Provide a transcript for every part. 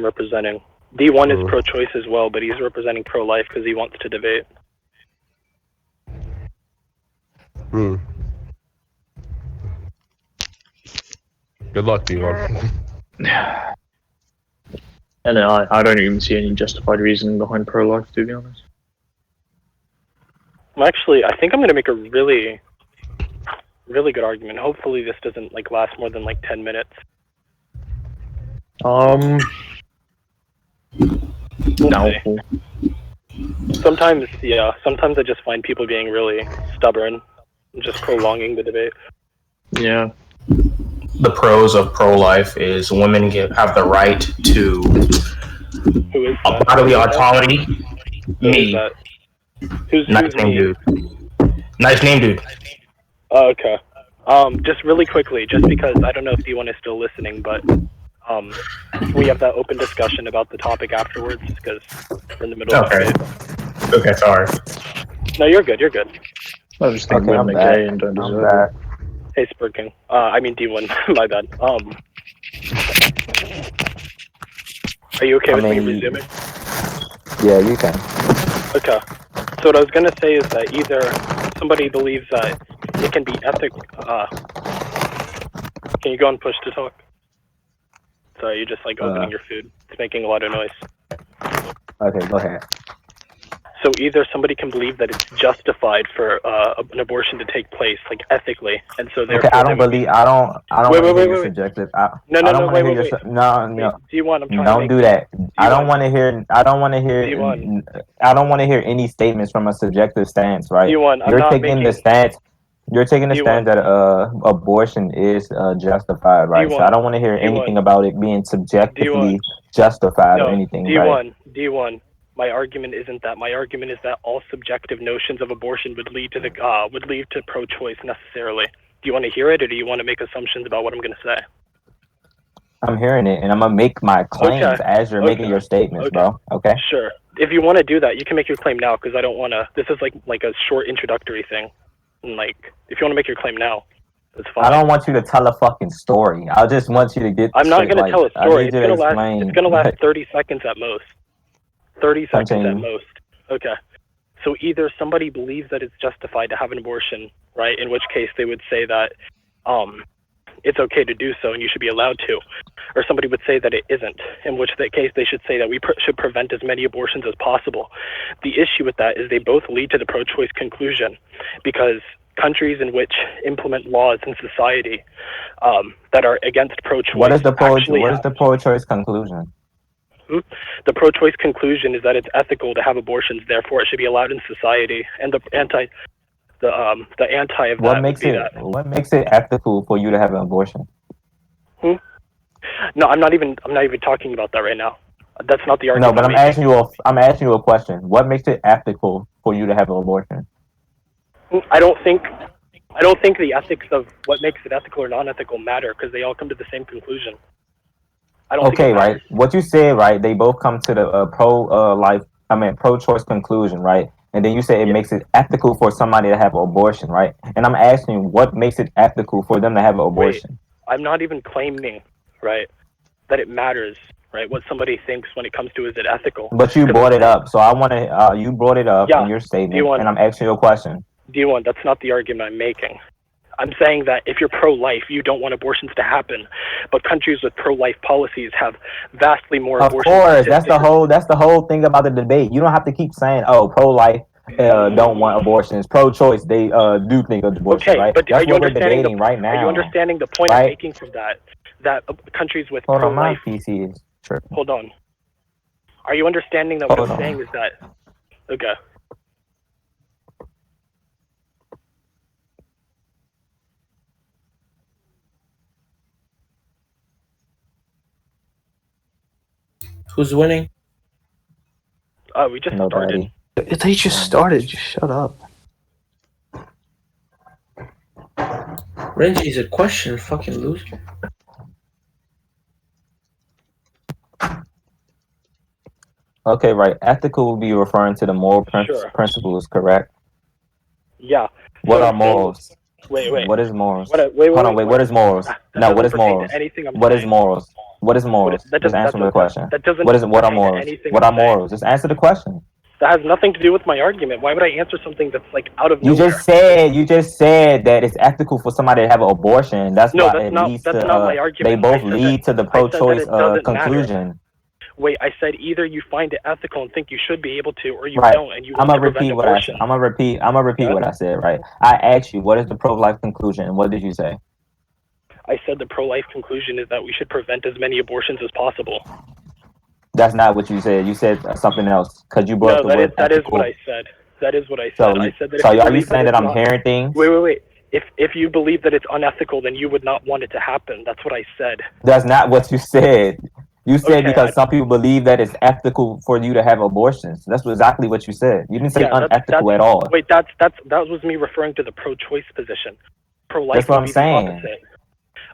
representing. D1 is pro-choice as well, but he's representing pro-life because he wants to debate. Good luck, D1. And I don't even see any justified reasoning behind pro-life, to be honest. Actually, I think I'm going to make a really, really good argument. Hopefully this doesn't last more than 10 minutes. Doubtful. Sometimes I just find people being really stubborn and just prolonging the debate. Yeah. The pros of pro-life is women have the right to bodily autonomy. Me. Who's nice name, me? dude. Nice name, dude. Oh, okay. Just really quickly, just because I don't know if D1 is still listening, but we have that open discussion about the topic afterwards because we're in the middle of it. Okay, sorry. No, you're good. You're good. I just think women are gay and don't deserve it. Hey, Spur King. I mean D1. My bad. Are you okay with me resuming? Yeah, you can. Okay. So what I was gonna say is that either somebody believes that it can be can you go and push to talk? Sorry, you're just opening your food. It's making a lot of noise. Okay, go ahead. So either somebody can believe that it's justified for an abortion to take place, ethically, and so therefore. Okay, I don't. Wait. Subjective. No. No. D1, I'm trying. Don't do that. D1. I don't want to hear. I don't want to hear. D1. I don't want to hear any statements from a subjective stance, right? D1, You're taking the stance. You're taking the stance that abortion is justified, right? D1, so I don't want to hear anything about it being subjectively justified or anything, right? D1. My argument isn't that. My argument is that all subjective notions of abortion would lead to pro-choice necessarily. Do you want to hear it, or do you want to make assumptions about what I'm going to say? I'm hearing it, and I'm gonna make my claims as you're making your statements, bro. Okay. Sure. If you want to do that, you can make your claim now because I don't want to. This is like a short introductory thing. And if you want to make your claim now, that's fine. I don't want you to tell a fucking story. I just want you to get. I'm not going to tell a story. It's gonna last 30 seconds at most. 30 seconds at most. Okay. So either somebody believes that it's justified to have an abortion, right? In which case they would say that it's okay to do so and you should be allowed to. Or somebody would say that it isn't, in which case they should say that we should prevent as many abortions as possible. The issue with that is they both lead to the pro-choice conclusion because countries in which implement laws in society that are against pro-choice. What is the pro-choice conclusion? The pro-choice conclusion is that it's ethical to have abortions, therefore it should be allowed in society. And the anti of what that makes would be it what makes it ethical for you to have an abortion? No, I'm not even talking about that right now. That's not the argument. No, but I'm asking you a question. What makes it ethical for you to have an abortion? I don't think the ethics of what makes it ethical or non-ethical matter because they all come to the same conclusion. Okay, right. What you said, right? They both come to the pro-choice conclusion, right? And then you say it makes it ethical for somebody to have an abortion, right? And I'm asking you, what makes it ethical for them to have an abortion? Wait, I'm not even claiming, right, that it matters, right? What somebody thinks when it comes to is it ethical? But you brought it up, so I want to. You brought it up in your statement, D1, and I'm asking you a question. D1, that's not the argument I'm making. I'm saying that if you're pro-life, you don't want abortions to happen, but countries with pro-life policies have vastly more abortions. Of course, that's the whole thing about the debate. You don't have to keep saying, "Oh, pro-life don't want abortions, pro-choice they do think of abortion." Okay, right? But that's are you what we're understanding debating right now. Are you understanding the point I'm making from that? That countries with pro-life. Hold on, my PC is tripping. Hold on. Are you understanding that what I'm saying is that? Okay. Who's winning? We just started. They just started. Just shut up. Renji's a question, fucking loser. Okay, right. Ethical will be referring to the moral principles, correct? Yeah. What are morals? Wait. What is morals? Hold on. What is morals? No, what is morals? What is morals? What is morals? Just answer the question. That doesn't. What are morals? What are morals? Just answer the question. That has nothing to do with my argument. Why would I answer something that's like out of You nowhere? just said that it's ethical for somebody to have an abortion. That's why it leads to. That's not my argument. They both lead to the pro-choice conclusion. Matter. Wait, I said either you find it ethical and think you should be able to, or you don't, and you. I'm gonna repeat what I said. I'm gonna repeat what I said. Right? I asked you, what is the pro-life conclusion, and what did you say? I said the pro-life conclusion is that we should prevent as many abortions as possible. That's not what you said. You said something else because you brought the word ethical. That is what I said. That is what I said. So, I said that. So are you saying that I'm hearing things? Wait. If you believe that it's unethical, then you would not want it to happen. That's what I said. That's not what you said. You said because some people believe that it's ethical for you to have abortions. That's exactly what you said. You didn't say unethical at all. Wait, that was me referring to the pro-choice position. Pro-life. That's what I'm saying.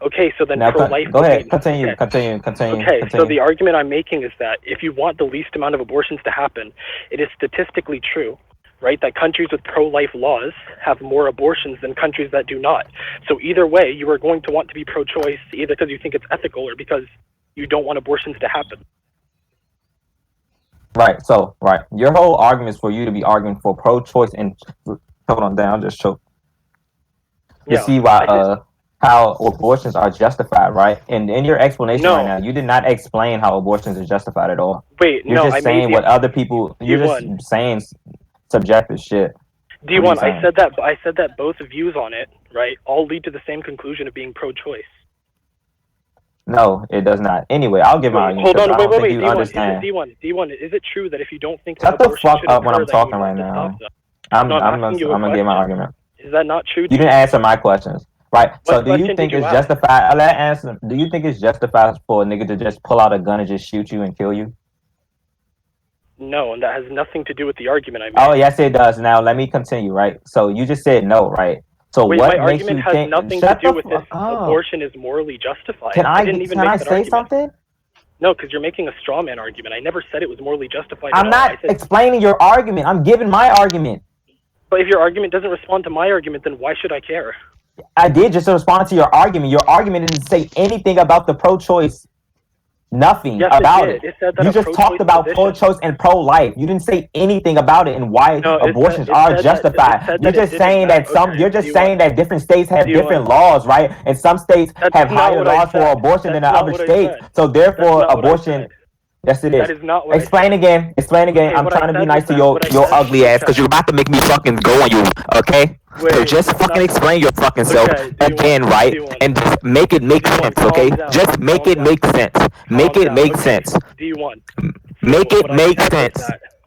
Okay, so then now, pro-life. Go ahead. Continue. Okay, so the argument I'm making is that if you want the least amount of abortions to happen, it is statistically true, right, that countries with pro-life laws have more abortions than countries that do not. So either way, you are going to want to be pro-choice, either because you think it's ethical or because you don't want abortions to happen. Right. So, your whole argument is for you to be arguing for pro-choice and hold on, Dan, I'll just choke. You see why how abortions are justified, right? And in your explanation right now, you did not explain how abortions are justified at all. Wait, you're just saying what other people. You're just saying subjective shit. D1, I said that both views on it, right, all lead to the same conclusion of being pro-choice. No, it does not. Anyway, I'll give my argument. Hold on, wait. D1, is it true that if you don't think shut the fuck up when I'm talking right now? I'm gonna give my argument. Is that not true? You didn't answer my questions. Right. So do you think it's justified? Do you think it's justified for a nigga to just pull out a gun and just shoot you and kill you? No, and that has nothing to do with the argument I made. Oh, yes, it does. Now let me continue, right? So you just said no, right? So wait, what my makes argument you has think nothing to do with this. Abortion is morally justified. Can I say something? No, because you're making a straw man argument. I never said it was morally justified. I'm not explaining your argument. I'm giving my argument. But if your argument doesn't respond to my argument, then why should I care? I did just respond to your argument. Your argument didn't say anything about the pro-choice. Nothing about it. You just talked about pro-choice and pro-life. You didn't say anything about it and why abortions are justified. You're just saying that saying that different states have different laws, right? And some states have higher laws for abortion than other states. So therefore, abortion. Yes, it is. That is not what Explain again. Okay, I'm trying to be nice to your ugly ass because you're about to make me fucking go on you. Okay. So just fucking explain your fucking self again, right? And just make it make sense, okay? Just make it make sense. Make it make sense. D1. Make it make sense.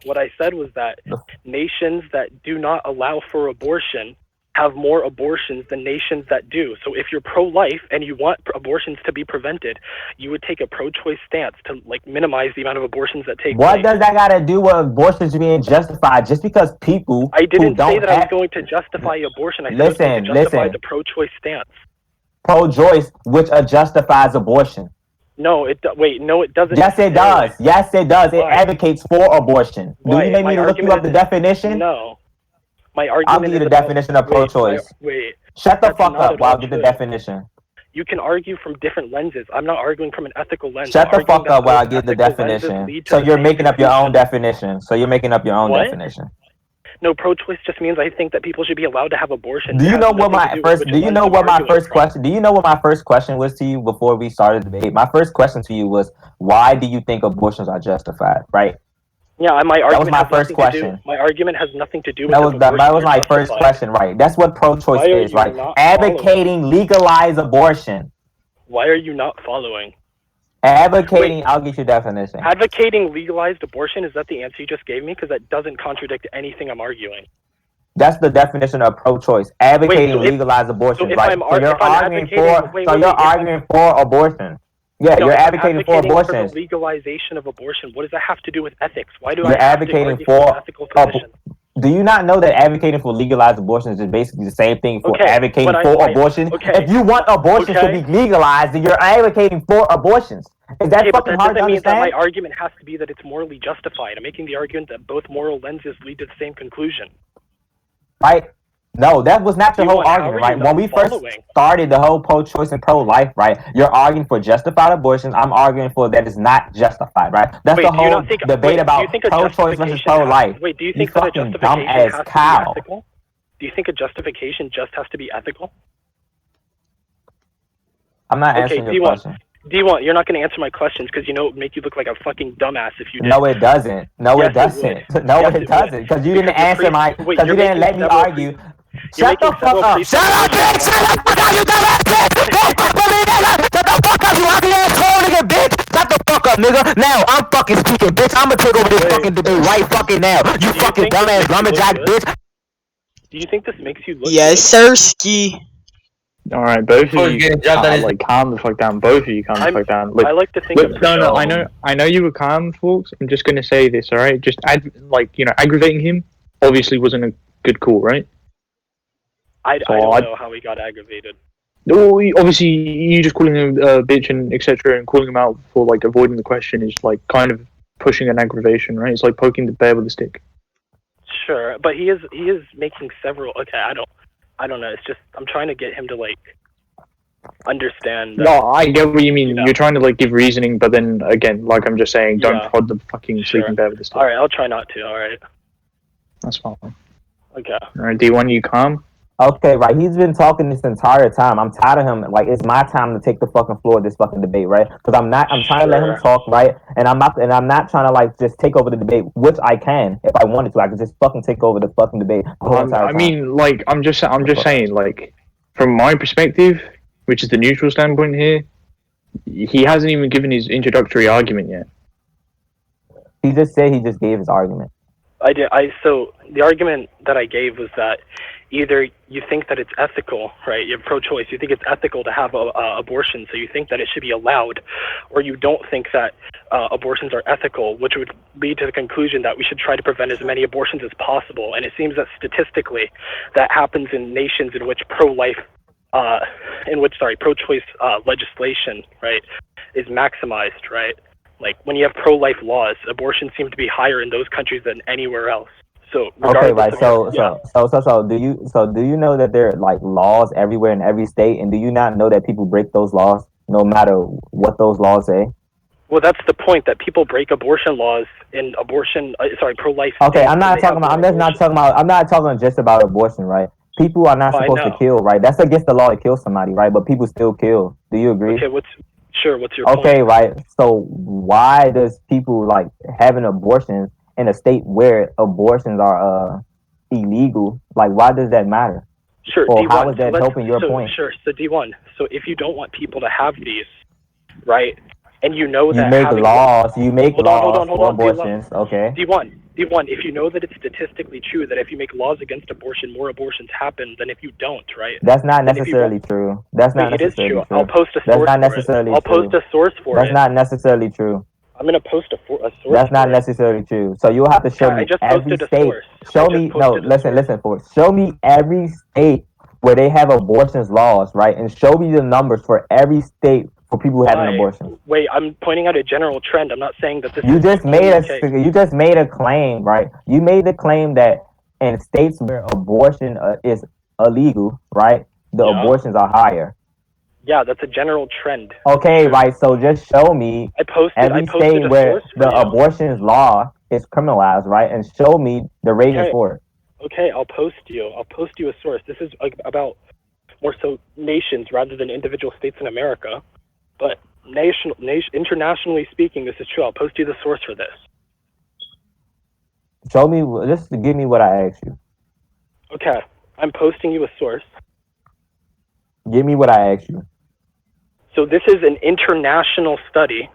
What I said was that nations that do not allow for abortion have more abortions than nations that do. So if you're pro-life and you want abortions to be prevented, you would take a pro-choice stance to minimize the amount of abortions that take place. What does that got to do with abortions being justified? Just because people I didn't say that I was going to justify abortion. I said I was going to justify the pro-choice stance. Pro-choice, which justifies abortion. No, it doesn't. Yes, it does. Yes, it does. It advocates for abortion. Do you need me to look you up the definition? No. My argument I'll give you the definition of pro-choice. Wait. Shut the fuck up while I give the definition. You can argue from different lenses. I'm not arguing from an ethical lens. Shut the fuck up while I give the definition. So you're making up your own definition. Definition. No, pro-choice just means I think that people should be allowed to have abortion. Do you know what my first question was to you before we started the debate? My first question to you was, why do you think abortions are justified, right? Yeah, my argument. That was my first question. My argument has nothing to do with that was my first question, right? That's what pro-choice is, right? Advocating legalized abortion. Why are you not following? Advocating, I'll get your definition. Advocating legalized abortion, is that the answer you just gave me? Because that doesn't contradict anything I'm arguing. That's the definition of pro-choice. Advocating legalized abortion, right? So you're arguing for abortion. Yeah, you're advocating for abortion. For the legalization of abortion. What does that have to do with ethics? Why do you're advocating for ethical position? Do you not know that advocating for legalized abortion is basically the same thing for advocating for abortion? If you want abortions to be legalized, then you're advocating for abortions. Is that fucking hard to understand? That my argument has to be that it's morally justified. I'm making the argument that both moral lenses lead to the same conclusion. Right? No, that was not your whole D1, how argument, are right? you When not we first following? started the whole pro-choice and pro-life, right? You're arguing for justified abortion. I'm arguing for that is not justified, right? That's Wait, the do you whole not think, debate wait, do you about think a pro-choice versus justification pro-life. wait, do you You think that a fucking justification dumbass has to cow. be ethical? Do you think a justification just has to be ethical? I'm not Okay, answering your D1. question. D1, you're not going to answer my questions because you know it would make you look like a fucking dumbass if you did. No, it doesn't. No, Yes, it doesn't. it would. No, Yes, it it doesn't. would. Because you didn't Because you're answer my. wait, Because you you're didn't let making me several argue. You're Shut the making fuck several up. Shut up, bitch. Shut the fuck up, you dumbass bitch. Shut the fuck up, you ugly asshole, nigga, bitch. Shut the fuck up, nigga. Now I'm fucking speaking, bitch. I'm gonna take over this Wait. fucking debate right fucking now. You Do you fucking think this dumbass makes you look lumberjack good? bitch. Do you think this makes you look Yes, good? sirski. All right, both Before of you you, get dropped on his- like, calm the fuck down. Both of you, calm the fuck down. Look, I like to think look, of no, I know you were calm, folks. I'm just gonna say this, all right? Just aggravating him obviously wasn't a good call, right? I So don't I- know how he got aggravated. No, obviously you just calling him a bitch and etc. and calling him out for like avoiding the question is like kind of pushing an aggravation, right? It's like poking the bear with a stick. Sure, but he is making several. Okay, I don't know. It's just I'm trying to get him to like understand. That, No, I get what you mean. you know. You're trying to like give reasoning, but then again, like I'm just saying, don't Yeah. prod the fucking Sure. sleeping bear with a stick. All right, I'll try not to. All right. That's fine. Okay. All right, D1, you calm? Okay, right. He's been talking this entire time. I'm tired of him. Like, it's my time to take the fucking floor of this fucking debate, right? Because I'm trying to let him Sure. talk, right? And I'm not trying to like just take over the debate, which I can if I wanted to. I could just fucking take over the fucking debate the whole entire I time. mean, like I'm just saying, like from my perspective, which is the neutral standpoint here, he hasn't even given his introductory argument yet. He just said he just gave his argument. I did. So the argument that I gave was that either you think that it's ethical, right? You're pro-choice. You think it's ethical to have abortion, so you think that it should be allowed, or you don't think that abortions are ethical, which would lead to the conclusion that we should try to prevent as many abortions as possible. And it seems that statistically, that happens in nations in which pro-choice legislation, right, is maximized, right? Like when you have pro-life laws, abortion seems to be higher in those countries than anywhere else. So Okay, right. So yeah. do you know that there are like laws everywhere in every state, and do you not know that people break those laws no matter what those laws say? Well, that's the point, that people break abortion laws in pro-life. Okay, I'm not talking just about abortion, right? People are not supposed to kill, right? That's against the law to kill somebody, right? But people still kill. Do you agree? Okay, what's your Okay, point? right. So why does people like having abortions in a state where abortions are illegal? Like, why does that matter? Sure. Or D1, how is that helping your point? Sure. So D1. So if you don't want people to have these, right, and you know You that make laws for hold on, abortions. Okay. D1, if you know that it's statistically true that if you make laws against abortion, more abortions happen than if you don't, right? That's not necessarily true. That's not It is necessarily true. true. I'll post a source. That's not for it. necessarily I'll true. post a source for That's it. not necessarily true. I'm gonna post a source. That's not for it. necessarily true. So you'll have to show I me just every posted a state. source. Show I just me posted a source. listen for it. Show me every state where they have abortions laws, right? And show me the numbers for every state for people having abortions. Wait, I'm pointing out a general trend. I'm not saying that this. You is just the made only case. you just made a claim, right? You made the claim that in states where abortion is illegal, right? The Yeah. abortions are higher. Yeah, that's a general trend. Okay, right. So just show me every state a where source for the you. abortion law is criminalized, right? And show me the ratings for it. Okay, I'll post you a source. This is about more so nations rather than individual states in America. But internationally speaking, this is true. I'll post you the source for this. Show me, just give me what I asked you. Okay, I'm posting you a source. Give me what I asked you. So this is an international study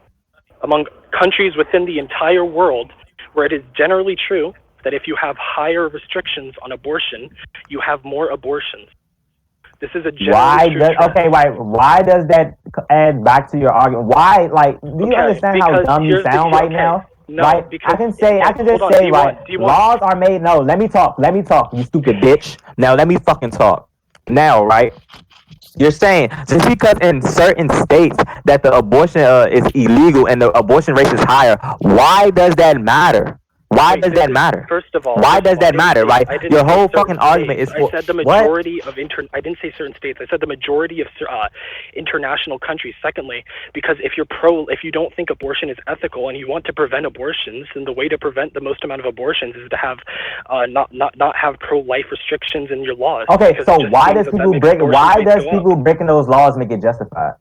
among countries within the entire world where it is generally true that if you have higher restrictions on abortion, you have more abortions. This is a generally true trend. Why does that add back to your argument? Why, like, do you understand how dumb you sound right now? No, right? because I can just say, D1, right, D1. laws are made. No, let me talk, you stupid bitch. Now let me fucking talk. Now, right? You're saying just because in certain states that the abortion is illegal and the abortion rate is higher, why does that matter? Why does that matter? First of all, why does that matter, right? Your whole fucking argument is for I said the majority of I didn't say certain states. I said the majority of international countries. Secondly, because if you don't think abortion is ethical and you want to prevent abortions, then the way to prevent the most amount of abortions is to have not have pro-life restrictions in your laws. Okay, so why does people breaking those laws make it justified?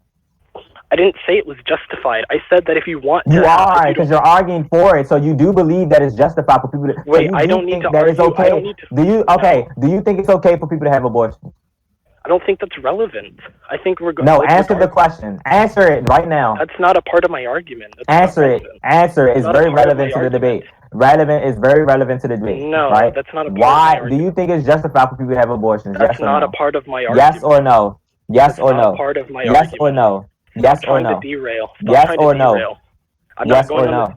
I didn't say it was justified. I said that if you want to... You are, because you're arguing for it, so you do believe that it's justified for people to... Wait, I don't need to argue. It's okay. Do you think it's okay for people to have abortions? I don't think that's relevant. I think we're going... No, answer the question. Answer it right now. That's not a part of my argument. Answer it. Answer it. It's very relevant to the debate. Relevant is very relevant to the debate. No, right? That's not a part Why of my do you think it's justified for people to have abortions? That's not a part of my argument. Yes or no? Yes or no? Part of my yes or no? Yes or no? Yes or no? Yes or no?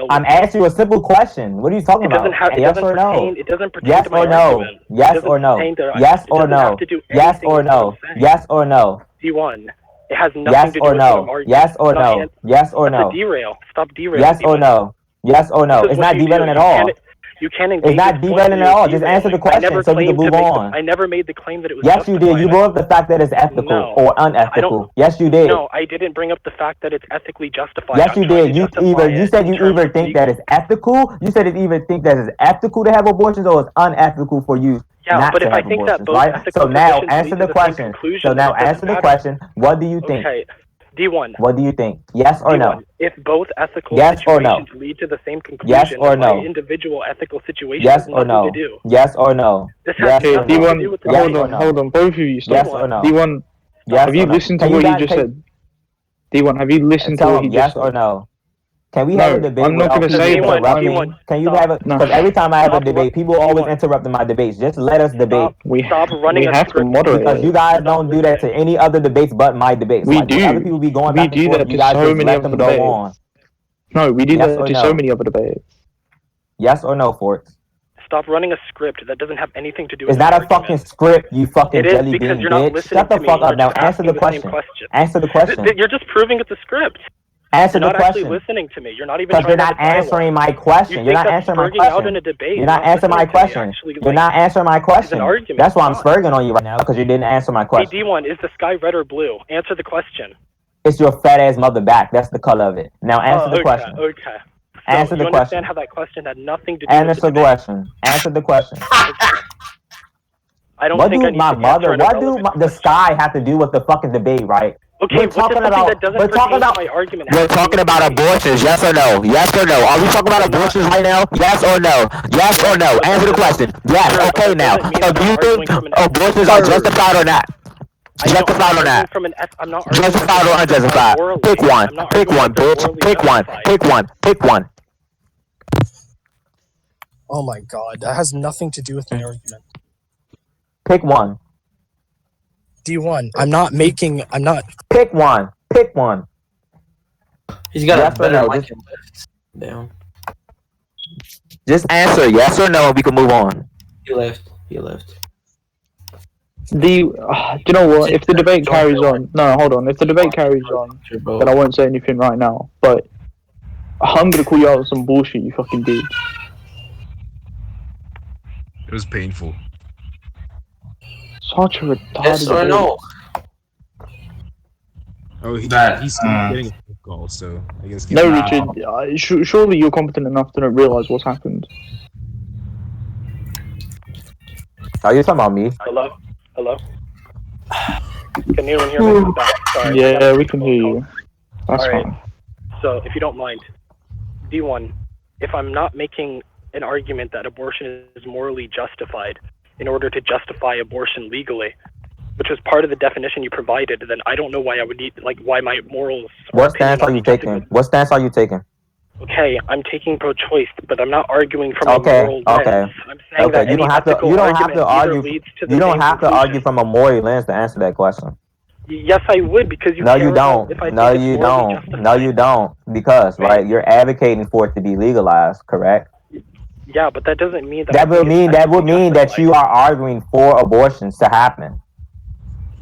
I'm asking you a simple question. What are you talking about? Yes or no? It doesn't pertain yes to my or no? argument. Yes or no? Yes or no? Yes or no? Yes or no? D1. It has nothing to do with no? Yes or no? Yes or no? Derail. Stop derailing. Yes or no? Yes or no? It's not derailing at all. You can't engage. It's not derailing at all. Just answer the question so we can move on. I never made the claim that it was. Yes, you did. You brought up the fact that it's ethical or unethical. Yes, you did. No, I didn't bring up the fact that it's ethically justified. Yes, you did. You said you either think that it's ethical. You said it either think that it's ethical to have abortions or it's unethical for you. Yeah, not but to if have I think abortions, that both right? ethical So now positions answer lead the to question. conclusion, So now it doesn't answer the matter. question. What do you think? Okay. D1. What do you think? Yes or no? If both ethical yes or situations no? lead to the same conclusion, yes or no? Individual ethical situations yes or no? to do. Yes or no? This has yes nothing to do with the hold on, both of you. Stop. Yes or no? D1, yes have you listened to what you just said? D1, have you listened to what he just said? Yes or no? Can we have a debate? I'm not going to say that. Can you have a? Because every time I have a debate, people always interrupt my debates. Just let us debate. We have to moderate. Because you guys don't do that to any other debates but my debates. We do. Other people be going back and forth. You guys so many other debates. No, we do that to so many other debates. Yes or no, Forks? Stop running a script that doesn't have anything to do with It's not a fucking script, you fucking jelly bean bitch. Shut the fuck up now. Answer the question. Answer the question. You're just proving it's a script. Answer the question. You're not actually listening to me. You're not even. Because you're not answering my question. You're not answering my question. You're not answering my question. You're not answering my question. That's why I'm spurging on you right now because you didn't answer my question. Hey, D1, is the sky red or blue? Answer the question. It's your fat ass mother back. That's the color of it. Now answer the question. Okay. Answer the question. You understand how that question had nothing to do with the question. Answer the question. I don't what think do I need my to mother? What do the sky have to do with the fucking debate, right? Okay, we're talking about. My argument. We're talking about abortions. Yes or no? Yes or no? Are we talking about abortions right now? Yes or no? Yes or no? Answer the question. Yes. Okay. Now, so do you think abortions are justified or not? Justified or not? Justified or unjustified? Pick one. Pick one, bitch. Pick one. Pick one. Pick one. Oh my god, that has nothing to do with my argument. Pick one. D1. I'm not. Pick one. Pick one. He's got a better mic down. Just answer yes or no and we can move on. He left. Do you know what? If the debate carries on... No, hold on. If the debate carries on, then I won't say anything right now. But I'm going to call you out on some bullshit you fucking did. It was painful. Such a retarded yes or no? Oh, he's getting a phone call, so I guess. No, Richard. Surely you're competent enough to not realize what's happened. Are you talking about me? Hello. Can anyone hear me? Sorry. Yeah, we can hear you. That's fine. So, if you don't mind, D1, if I'm not making an argument that abortion is morally justified in order to justify abortion legally, which was part of the definition you provided, then I don't know why I would need, why my morals... What stance are you taking? What stance are you taking? Okay, I'm taking pro-choice, but I'm not arguing from a moral lens. I'm saying that you don't have to argue. You don't have to argue from a moral lens to answer that question. Yes, I would, because you. No, you don't. No, you don't. No, you don't. Because you're advocating for it to be legalized, correct? Yeah, but that doesn't mean that. That would mean that you are arguing for abortions to happen.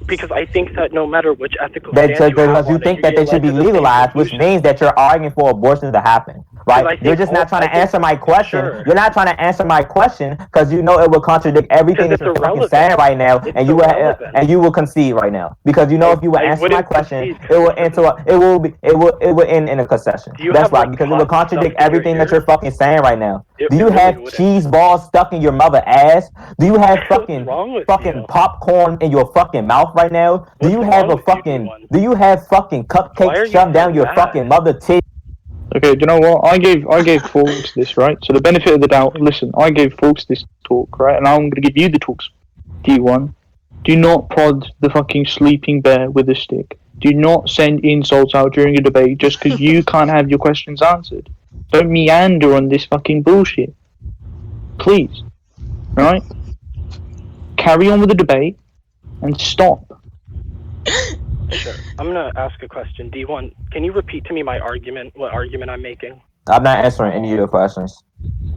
Because I think that no matter which ethical stance you think that they should be legalized, which means that you're arguing for abortions to happen, right? You're just not trying to answer my question. Sure. You're not trying to answer my question because you know it will contradict everything that you're fucking saying right now, and you will concede right now because you know if you would answer my question, it will end in a concession. That's why, because it will contradict everything that you're fucking saying right now. Do you have cheese balls stuck in your mother's ass? Do you have fucking popcorn in your fucking mouth right now? Do you have cupcakes shoved down your fucking mother titty? Okay, do you know what? I gave Forks this, right? So the benefit of the doubt, listen, I gave Forks this talk, right? And I'm gonna give you the talks. D1. Do not prod the fucking sleeping bear with a stick. Do not send insults out during a debate just because you can't have your questions answered. Don't meander on this fucking bullshit. Please. Right? Carry on with the debate and stop. Sure. I'm gonna ask a question. D1, can you repeat to me my argument, what argument I'm making? I'm not answering any of your questions.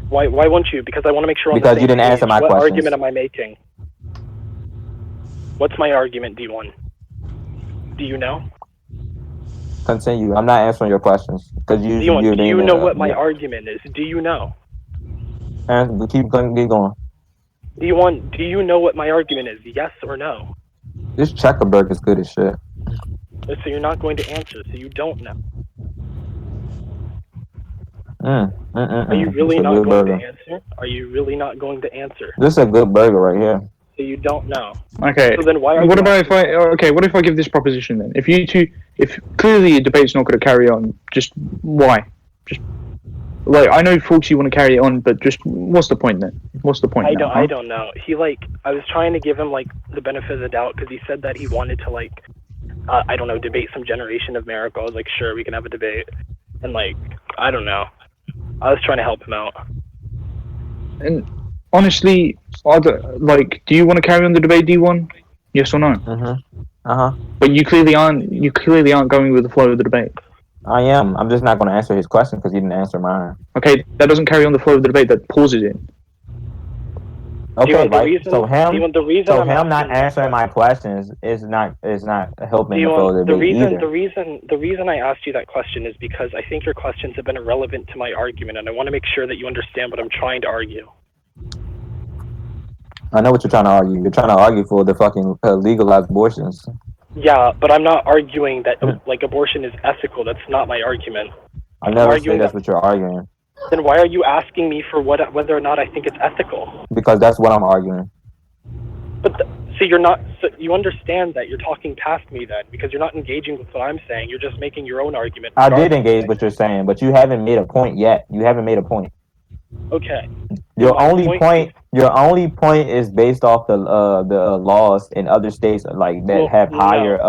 Why won't you? Because I want to make sure I'm because you didn't answer my questions. What argument am I making? What's my argument, D1? Do you know? Continue. I'm not answering your questions. Because D1, do you know what my argument is? Do you know? And keep going. D1, do you know what my argument is? Yes or no? This Checkerberg is good as shit. So you're not going to answer, so you don't know. Are you really not going to answer? Are you really not going to answer? This is a good burger right here. So you don't know. Okay. So then why are what if I give this proposition then? If clearly a debate's not going to carry on, just why? Just like I know, folks, you want to carry it on, but just what's the point then? What's the point? I don't know. I was trying to give him the benefit of the doubt because he said that he wanted to I don't know, debate some generation of miracle. I was like, sure, we can have a debate, and I don't know. I was trying to help him out. And honestly, do you want to carry on the debate, D1? Yes or no? But you clearly aren't. You clearly aren't going with the flow of the debate. I am. I'm just not going to answer his question because he didn't answer mine. Okay, that doesn't carry on the flow of the debate. That pauses it. Okay, right. So him not answering my questions is not helping the flow of the debate either. The reason I asked you that question is because I think your questions have been irrelevant to my argument, and I want to make sure that you understand what I'm trying to argue. I know what you're trying to argue. You're trying to argue for the fucking legalized abortions. Yeah, but I'm not arguing that abortion is ethical. That's not my argument. I never say that's what you're arguing. Then why are you asking me for whether or not I think it's ethical? Because that's what I'm arguing. But so you're not. So you understand that you're talking past me then, because you're not engaging with what I'm saying. You're just making your own argument. I did engage what you're saying, but you haven't made a point yet. You haven't made a point. Okay. Your only point is based off the laws in other states have higher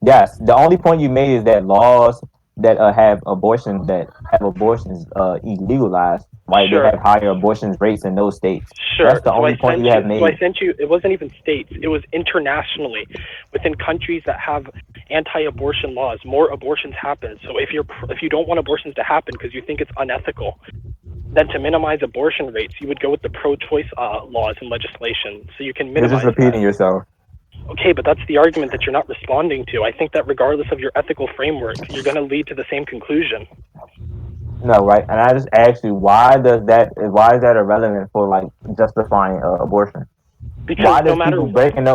yes. The only point you made is that laws that have abortions illegalized, right? Sure. They have higher abortion rates in those states. Sure. That's the only point you have made. So I sent you. It wasn't even states. It was internationally, within countries that have anti-abortion laws. More abortions happen. So if you don't want abortions to happen because you think it's unethical, then to minimize abortion rates, you would go with the pro-choice laws and legislation. So you can minimize. You're just repeating yourself. Okay, but that's the argument that you're not responding to. I think that regardless of your ethical framework, you're going to lead to the same conclusion. No, right? And I just asked you, why is that irrelevant for justifying abortion? Because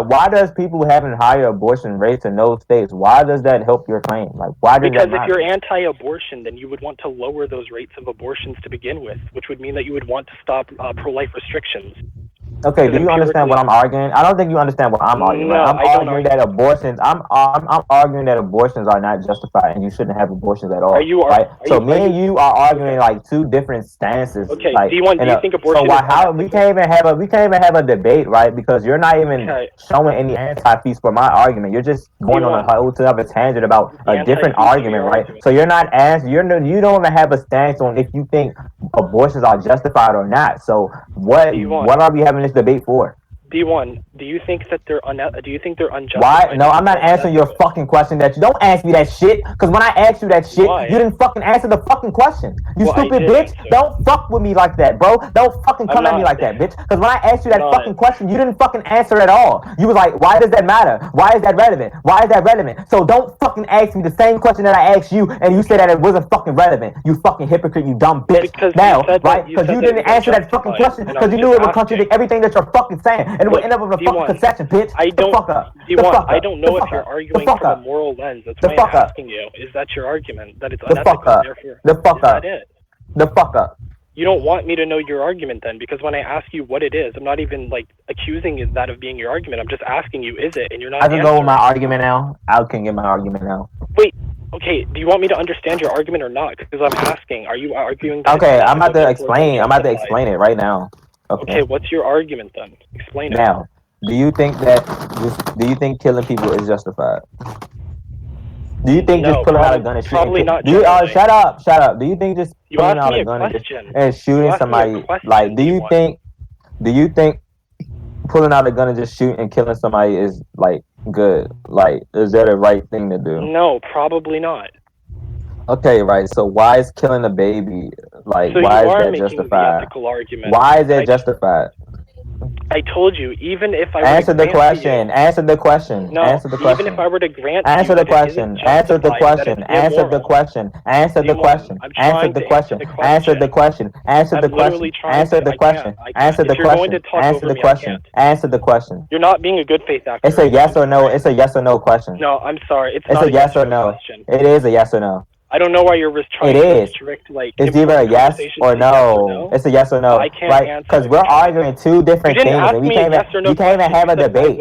why does people having higher abortion rates in those states? Why does that help your claim? Why does because that matter? If you're anti-abortion, then you would want to lower those rates of abortions to begin with, which would mean that you would want to stop pro-life restrictions. Okay, do you understand what I'm arguing? I don't think you understand what I'm arguing. No, I'm arguing that abortions. I'm arguing that abortions are not justified, and you shouldn't have abortions at all. Me and you are arguing two different stances. Okay, D1, do you think abortion? We can't even have a debate, right? Because you're not even showing any anti-piece for my argument. You're just going on a whole other tangent about a different argument, right? So you're not asking. You don't even have a stance on if you think abortions are justified or not. So what are we having this debate for? D1, do you think they're unjustified? Why? No, I'm not answering your fucking question. That you don't ask me that shit. Because when I asked you that shit, you didn't fucking answer the fucking question. You stupid bitch. Don't fuck with me like that, bro. Don't fucking come at me like that, bitch. Because when I asked you that fucking question, you didn't fucking answer at all. You was like, why does that matter? Why is that relevant? Why is that relevant? So don't fucking ask me the same question that I asked you, and you said that it wasn't fucking relevant. You fucking hypocrite, you dumb bitch. Because now, right? Because you didn't answer that fucking question because you knew it would contradict everything that you're fucking saying. And it would end up with a fucking concession, bitch. I don't know if you're arguing from a moral lens. That's why I'm asking you. Is that your argument? That it's unethical, therefore. The fuck up. The fuck up. You don't want me to know your argument then, because when I ask you what it is, I'm not even like accusing that of being your argument. I'm just asking you, is it? And you're not. I can go with my argument now. I can get my argument now. Wait. Okay, do you want me to understand your argument or not? Because I'm asking, are you arguing that... Okay, I'm about to explain. I'm about to explain it right now. Okay, what's your argument then? Explain it. Now, do you think killing people is justified? Do you think just pulling out a gun and shooting? Probably not. Shut up. Do you think just pulling out a gun and shooting somebody, like, do you think pulling out a gun and just shooting and killing somebody is like good? Like, is that a right thing to do? No, probably not. Okay, right. So why is killing a baby, like, so why is that justified? Why is that justified? I told you, even if I were answer the question. Answer the question. No, answer the question. Even if I were to grant answer the question. Answer the question. Answer the question. Answer the question. Answer the question. Answer the question. Answer the question. Answer the question. Answer the question. Answer the question. Answer the question. You're not being a good faith actor. It's a yes or no. It's a yes or no question. No, I'm sorry. It's a yes or no. It is a yes or no. I don't know why you're trying to restrict, like... It's either a yes or no. It's a yes or no. Right? Because we're arguing two different things. And we can't even have a debate.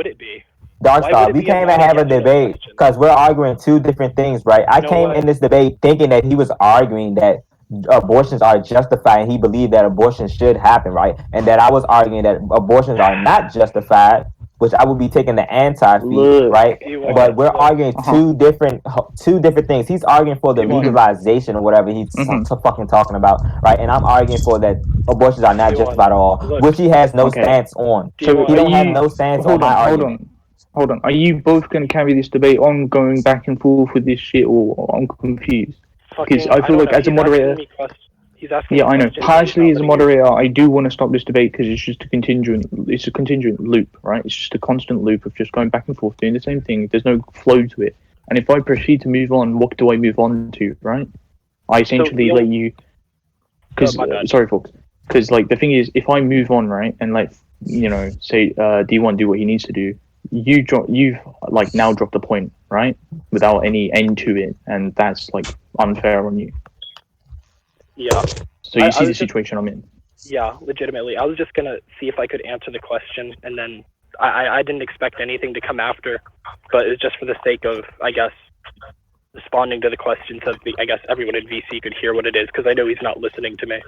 Darkstar, we can't even have a debate. Because we're arguing two different things, right? I came in this debate thinking that he was arguing that abortions are justified and he believed that abortions should happen, right? And that I was arguing that abortions are not justified, which I would be taking the anti-fee, right? But we're arguing two different things. He's arguing for the legalization or whatever he's fucking talking about, right? And I'm arguing for that abortions are not justified at all, which he has no stance on. So he don't have no stance on my argument. Hold on. Are you both going to carry this debate on, going back and forth with this shit, or I'm confused? Because I feel like as a moderator... Yeah, I know. Partially as a moderator, I do want to stop this debate because it's just a contingent loop, right? It's just a constant loop of just going back and forth, doing the same thing. There's no flow to it. And if I proceed to move on, what do I move on to, right? I essentially let you... Because, sorry, folks. Because, like, the thing is, if I move on, right, and, like, you know, say D1 do what he needs to do, you've, like, now dropped a point, right? Without any end to it. And that's, like, unfair on you. Yeah. So you see the situation I'm in? Yeah, legitimately. I was just going to see if I could answer the question, and then I didn't expect anything to come after, but it's just for the sake of, I guess, responding to the question so I guess everyone in VC could hear what it is, because I know he's not listening to me.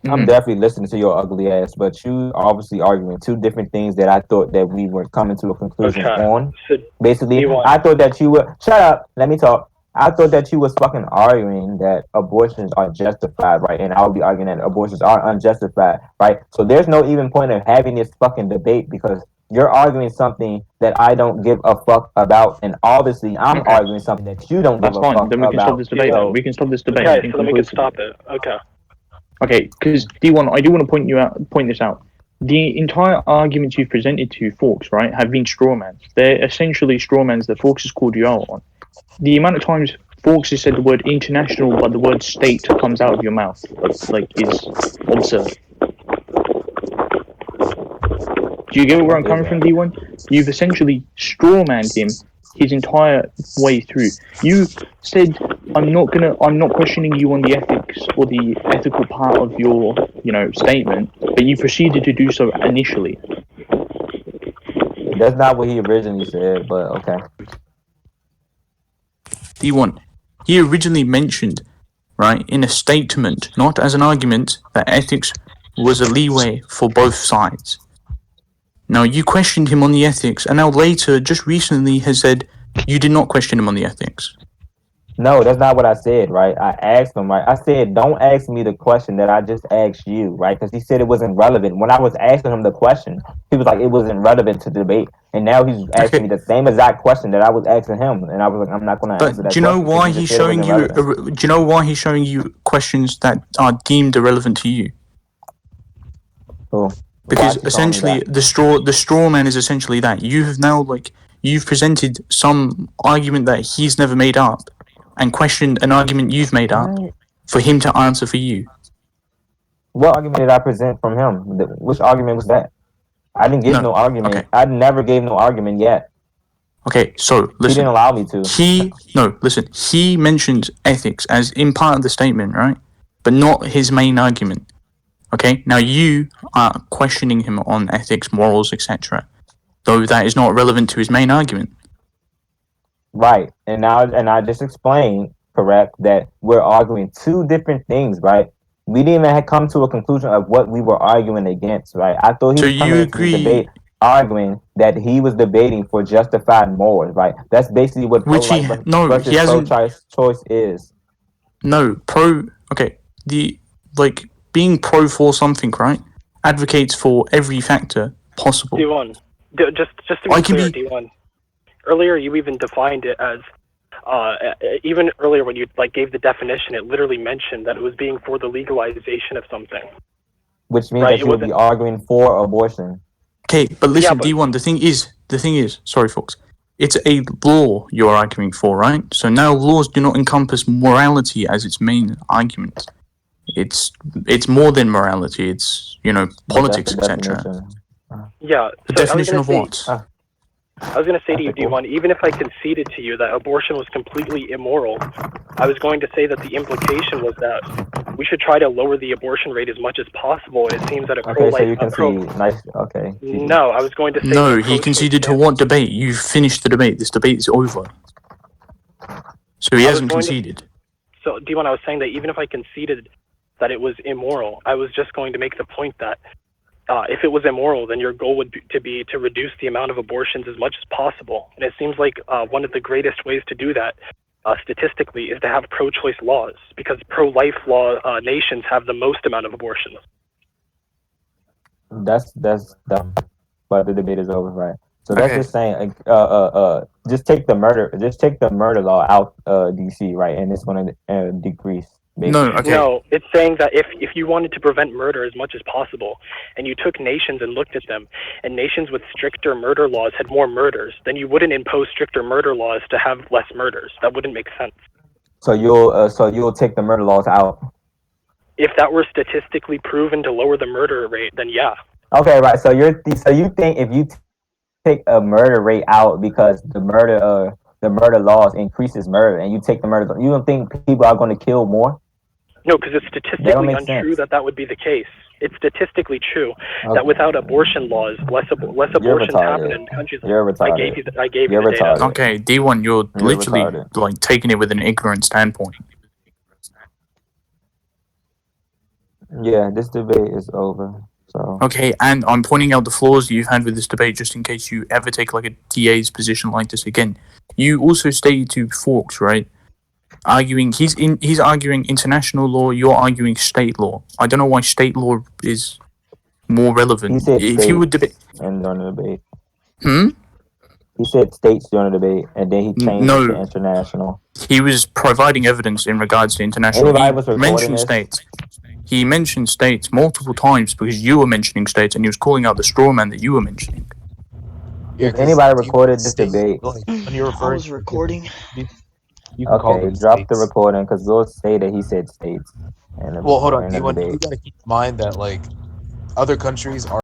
I'm definitely listening to your ugly ass, but you obviously arguing two different things that I thought that we were coming to a conclusion on. So basically, I thought that you were... Shut up! Let me talk. I thought that you was fucking arguing that abortions are justified, right? And I would be arguing that abortions are unjustified, right? So there's no even point of having this fucking debate because you're arguing something that I don't give a fuck about, and obviously I'm arguing something that you don't give a fuck about. Then we can stop this debate. We can stop this debate. Okay, so then we can stop it. Okay. Okay, because D1, I do want to point this out. The entire arguments you've presented to Forks, right, have been strawmans. They're essentially strawmans that Forks has called you out on. The amount of times Forks has said the word international, but the word state comes out of your mouth, like, is absurd. Do you get where I'm coming from, D1? You've essentially strawmanned him his entire way through. You said, I'm not questioning you on the ethics or the ethical part of your, statement, but you proceeded to do so initially. That's not what he originally said, but okay. D1, he originally mentioned, right, in a statement, not as an argument, that ethics was a leeway for both sides. Now, you questioned him on the ethics, and now later, just recently, has said you did not question him on the ethics. No, that's not what I said, right? I asked him, right? I said, don't ask me the question that I just asked you, right? Because he said it wasn't relevant. When I was asking him the question, he was like, it wasn't relevant to debate. And now he's asking me the same exact question that I was asking him. And I was like, I'm not going to answer that question. But do you know why he's showing you? Do you know why he's showing you questions that are deemed irrelevant to you? Oh. Because essentially, the straw man is essentially that. You have now, you've presented some argument that he's never made up, and questioned an argument you've made up for him to answer for you. What argument did I present from him? Which argument was that? I didn't give no argument. Okay. I never gave no argument yet. Okay, so listen. He didn't allow me to. He mentioned ethics as in part of the statement, right? But not his main argument. Okay, now you are questioning him on ethics, morals, etc. Though that is not relevant to his main argument. Right, and I just explained, correct, that we're arguing two different things, right? We didn't even come to a conclusion of what we were arguing against, right? I thought he was coming into the debate arguing that he was debating for justified morals, right? That's basically what pro-choice is. No, being pro for something, right? Advocates for every factor possible. D1, just to be clear, D1. Earlier, you even defined it as, even earlier when you gave the definition, it literally mentioned that it was being for the legalization of something. Which means that you would be arguing for abortion. Okay, but listen, D1, the thing is, sorry folks, it's a law you're arguing for, right? So now laws do not encompass morality as its main argument. It's more than morality, it's, politics, etc. Yeah. The definition of what? I was going to say to you, D1, even if I conceded to you that abortion was completely immoral, I was going to say that the implication was that we should try to lower the abortion rate as much as possible, and it seems that a pro-life... Okay, so you concede. Nice, okay. No, I was going to say... No, he conceded to what debate? You finished the debate. This debate is over. So he hasn't conceded. So, D1, I was saying that even if I conceded that it was immoral, I was just going to make the point that if it was immoral, then your goal would be to reduce the amount of abortions as much as possible. And it seems like one of the greatest ways to do that, statistically, is to have pro-choice laws, because pro-life law nations have the most amount of abortions. That's but the debate is over, right? So that's just saying, just take the murder law out, DC, right? And it's going to decrease. No, it's saying that if you wanted to prevent murder as much as possible, and you took nations and looked at them, and nations with stricter murder laws had more murders, then you wouldn't impose stricter murder laws to have less murders. That wouldn't make sense. So you'll take the murder laws out? If that were statistically proven to lower the murder rate, then yeah. Okay, right. So you think if you take a murder rate out because the murder laws increases murder, and you take the murder, you don't think people are going to kill more? No, because it's statistically untrue that would be the case. It's statistically true that without abortion laws, less abortions happen in countries. You're retarded. I gave you the data. Okay, D1, you're literally taking it with an ignorant standpoint. Yeah, this debate is over. So. Okay, and I'm pointing out the flaws you've had with this debate, just in case you ever take a DA's position like this again. You also stated to Forks, right? He's arguing international law. You're arguing state law. I don't know why state law is more relevant. He said if you would debate and during the debate. He said states during the debate, and then he changed it to international. He was providing evidence in regards to international. He mentioned states. He mentioned states multiple times because you were mentioning states, and he was calling out the straw man that you were mentioning. Yeah, if anybody recorded this debate, when you're referring, I was recording. Okay, drop the recording because we'll say that he said states. Well, hold on. You got to keep in mind that other countries are